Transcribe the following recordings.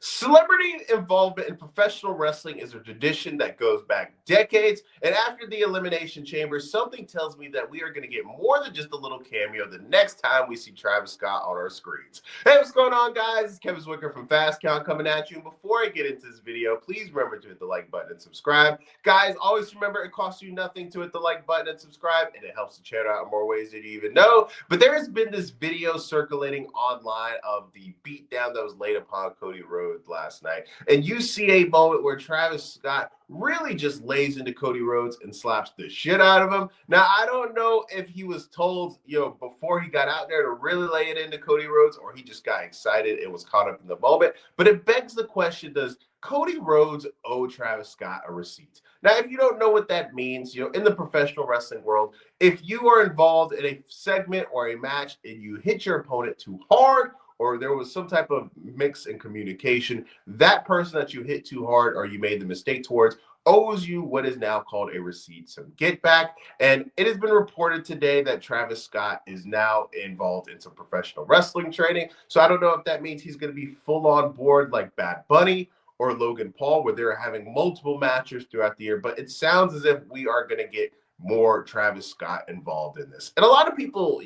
Celebrity involvement in professional wrestling is a tradition that goes back decades, and after the Elimination Chamber, something tells me that we are going to get more than just a little cameo the next time we see Travis Scott on our screens. Hey, what's going on, guys? It's Kevin Zwicker from Fast Count coming at you. And before I get into this video, please remember to hit the like button and subscribe. Guys, always remember it costs you nothing to hit the like button and subscribe, and it helps the channel out in more ways than you even know. But there has been this video circulating online of the beatdown that was laid upon Cody Rhodes last night. And you see a moment where Travis Scott really just lays into Cody Rhodes and slaps the shit out of him. Now, I don't know if he was told, before he got out there to really lay it into Cody Rhodes, or he just got excited and was caught up in the moment. But it begs the question, does Cody Rhodes owe Travis Scott a receipt? Now, if you don't know what that means, in the professional wrestling world, if you are involved in a segment or a match and you hit your opponent too hard, or there was some type of mix in communication, that person that you hit too hard or you made the mistake towards owes you what is now called a receipt, some get back. And it has been reported today that Travis Scott is now involved in some professional wrestling training. So I don't know if that means he's going to be full on board like Bad Bunny or Logan Paul, where they're having multiple matches throughout the year. But it sounds as if we are going to get more Travis Scott involved in this. And a lot of people,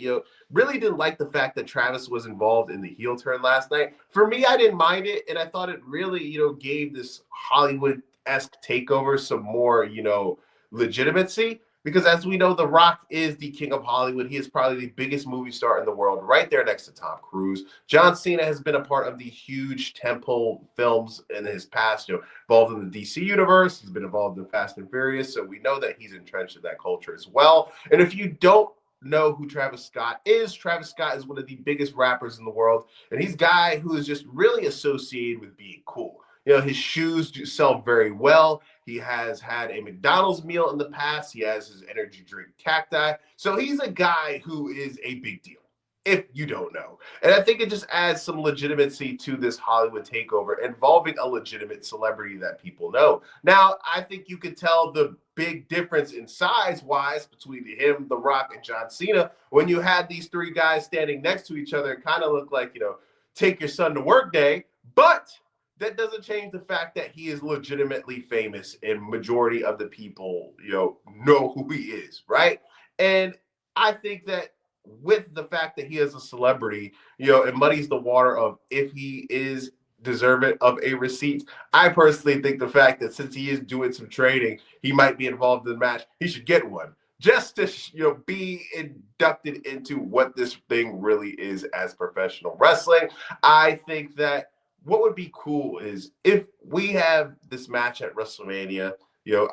really didn't like the fact that Travis was involved in the heel turn last night. For me, I didn't mind it, and I thought it really, gave this Hollywood-esque takeover some more, legitimacy. Because as we know, The Rock is the king of Hollywood. He is probably the biggest movie star in the world, right there next to Tom Cruise. John Cena has been a part of the huge tentpole films in his past, involved in the DC universe. He's been involved in Fast and Furious, so we know that he's entrenched in that culture as well. And if you don't know who Travis Scott is one of the biggest rappers in the world, and he's a guy who is just really associated with being cool. His shoes do sell very well. He has had a McDonald's meal in the past. He has his energy drink Cacti. So he's a guy who is a big deal, if you don't know. And I think it just adds some legitimacy to this Hollywood takeover involving a legitimate celebrity that people know. Now, I think you could tell the big difference in size-wise between him, The Rock, and John Cena. When you had these three guys standing next to each other, it kind of looked like, take your son to work day. But that doesn't change the fact that he is legitimately famous and majority of the people, know who he is, right? And I think that with the fact that he is a celebrity, it muddies the water of if he is deserving of a receipt. I personally think the fact that since he is doing some training, he might be involved in the match, he should get one. Just to be inducted into what this thing really is as professional wrestling. I think that what would be cool is if we have this match at WrestleMania,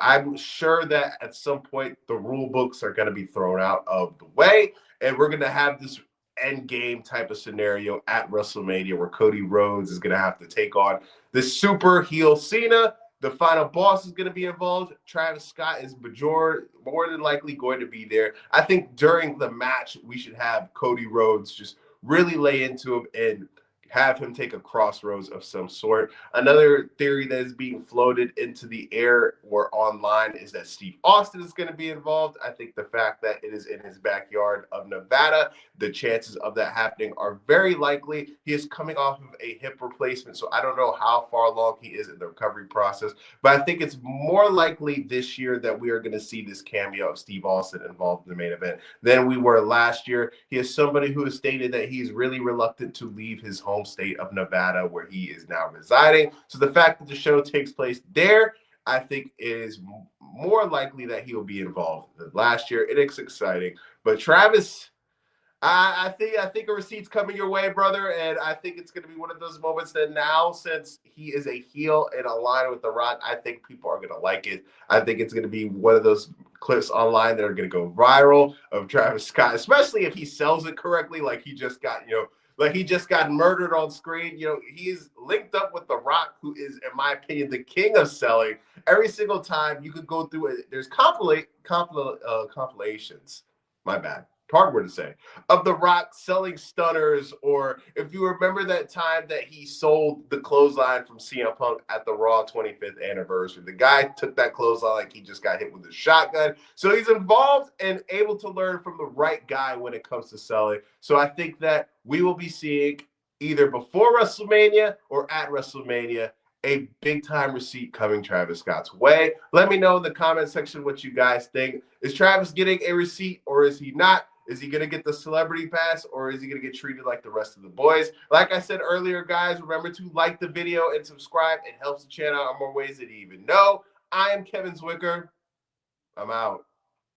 I'm sure that at some point the rule books are going to be thrown out of the way, and we're going to have this end game type of scenario at WrestleMania where Cody Rhodes is going to have to take on the super heel Cena. The final boss is going to be involved. Travis Scott is more than likely going to be there. I think during the match, we should have Cody Rhodes just really lay into him and have him take a crossroads of some sort. Another theory that is being floated into the air or online is that Steve Austin is going to be involved. I think the fact that it is in his backyard of Nevada, the chances of that happening are very likely. He is coming off of a hip replacement, so I don't know how far along he is in the recovery process, but I think it's more likely this year that we are going to see this cameo of Steve Austin involved in the main event than we were last year. He is somebody who has stated that he's really reluctant to leave his home state of Nevada where he is now residing. So the fact that the show takes place there, I think is more likely that he will be involved than last year. It is exciting. But Travis, I think a receipt's coming your way, brother, and I think it's going to be one of those moments that now, since he is a heel and aligned with The Rock, I think people are going to like it. I think it's going to be one of those clips online that are going to go viral of Travis Scott, especially if he sells it correctly, like he just got, like he just got murdered on screen. He's linked up with The Rock, who is, in my opinion, the king of selling. Every single time you could go through it, there's compilations. My bad. Hard word to say, of The Rock selling stunners, or if you remember that time that he sold the clothesline from CM Punk at the Raw 25th anniversary. The guy took that clothesline like he just got hit with a shotgun. So he's involved and able to learn from the right guy when it comes to selling. So I think that we will be seeing either before WrestleMania or at WrestleMania. A big-time receipt coming Travis Scott's way. Let me know in the comment section what you guys think. Is Travis getting a receipt or is he not? Is he going to get the celebrity pass or is he going to get treated like the rest of the boys? Like I said earlier, guys, remember to like the video and subscribe. It helps the channel out in more ways than you even know. I am Kevin Zwicker. I'm out.